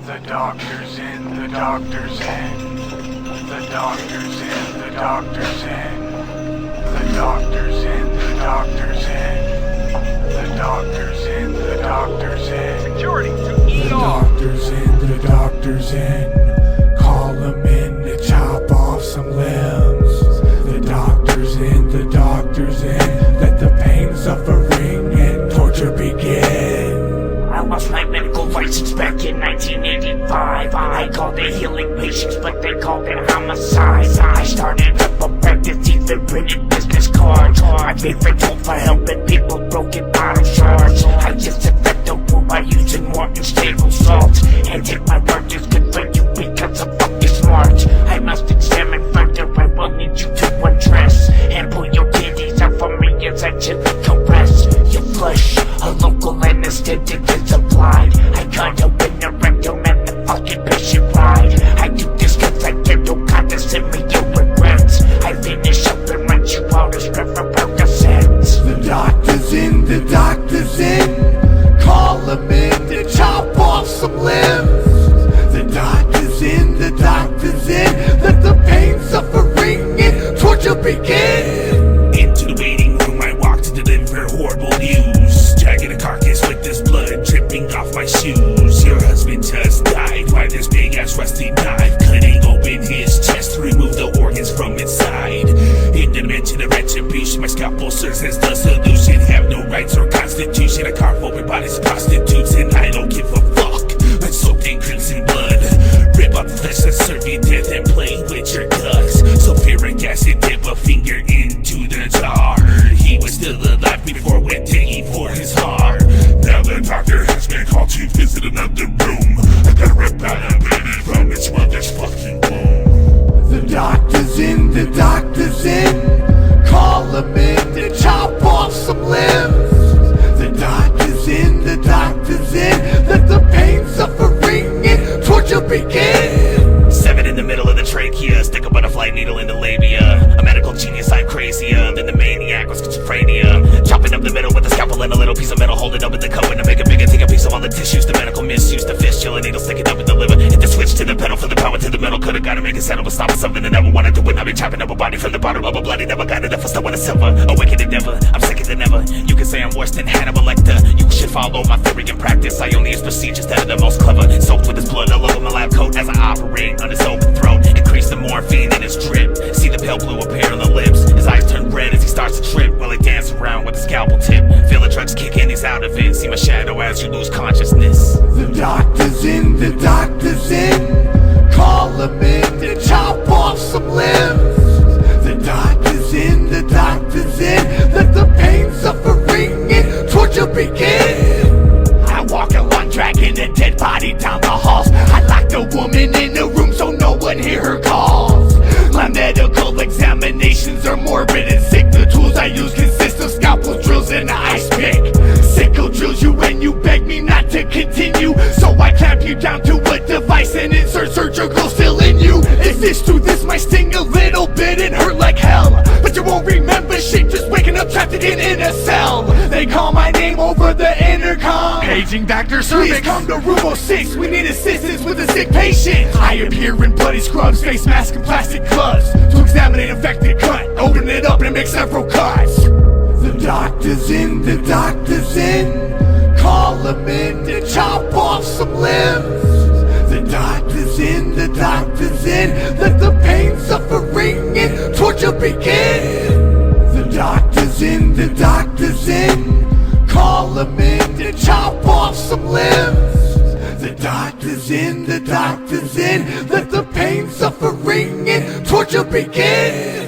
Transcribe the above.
The doctor's in, the doctor's in. The doctor's in, the doctor's in. The doctor's in, the doctor's in. The doctor's in, the doctor's in. Security to ER. The doctor's in, the doctor's in. Call him in to chop off some limbs. The doctor's in, the doctor's in. Let the pain, suffering, and torture begin. I lost my medical license back in 1985. I called it healing patients, but they called it homicide. I started up a practice, even printed business cards. My favorite tool for helping people, broken bottle shards. I disinfect the wound by using more unstable salt. And if my word is good for you because I'm fucking smart, I must examine further. I will need you to undress and pull your kidneys out for me as I gently caress your flesh. A local anesthetic is applied. I cut open the rectum and the fucking patient ride. I do this cause I dare no God to send me your regrets. I finish up and write you out a script for Percocets. The doctor's in, the doctor's in. Call him in to chop off some limbs. The doctor's in, the doctor's in. Let the pain, suffering, and torture begin. Into the waiting room I walk to deliver horrible news. Dragging a carcass with this blood dripping off my shoes. Your husband just died by this big ass rusty knife, cutting open his chest to remove the organs from inside. In the dimension of retribution, my scalpel serves as the solution. Have no rights or constitution. I carve open bodies of prostitutes and I don't give a fuck. Let's soaked in crimson blood, rip up flesh and serve you death and play with your guts. Sulfuric acid, dip a finger into the jar. He was still alive before went to eat for his heart. Now the doctor has been called to visit another room. I gotta rip out a baby from its mother's fucking womb. The doctor's in, the doctor's in. Call him in to chop off some limbs. The doctor's in, the doctor's in. Let the pain, suffering, and torture begin. Seven in the middle of the trachea, stick a butterfly needle in the labia. A medical genius, I'm crazier than the maniac with schizophrenia. Chopping up the middle with a scalpel and a little piece of metal, hold it up in the cup and to make it bigger. Take a piece of all the tissues, the medical misuse, the fistula, needle sticking up in the liver. Hit the switch to the pedal for the power to the metal. Could've gotta make it settle, but stop something that never wanted to win. I've been chopping up a body from the bottom of a bloody, never got enough. I still want a silver, a wicked endeavor. I'm sicker than ever. You can say I'm worse than Hannibal Lecter. You should follow my theory in practice. I only use procedures that are the most clever. Soaked with his blood all over my lab coat as I operate on his open throat. Increase the morphine in his drip. See the pale blue appear on the lips. His eyes turn red as he starts to trip while he dances around with a scalpel tip. Feel the drugs kick in, he's out of it. See my shadow as you lose consciousness. The doctor's in, the doctor's in. Call him in to chop off some limbs. The doctor's in, the doctor's in. Let the pain, suffering, and torture begin. I walk along dragging a dead body down the halls. I lock the woman in the room so no one hear her calls. My medical examinations are morbid and sick. The tools I use consist of scalpel drills and an ice pick. Sickle drills you when you beg me not to continue, so I clamp you down to a device and insert surgical still in you. If it's true, this might sting a little bit and hurt like hell, but you won't remember shit just waking up trapped again in a cell. They call my name over the intercom. Paging Dr. Cervix. Please come to room 06, we need assistance with a sick patient. I appear in bloody scrubs, face mask and plastic gloves to examine an infected cut. Open it up and make several cuts. The doctor's in, the doctor's in. Call him in to chop off some limbs. The doctor's in, the doctor's in. Let the pain, suffering, and torture begin. The doctor's in, the doctor's in. Call him in to chop off some limbs. The doctor's in, the doctor's in. Let the pain, suffering, and torture begin.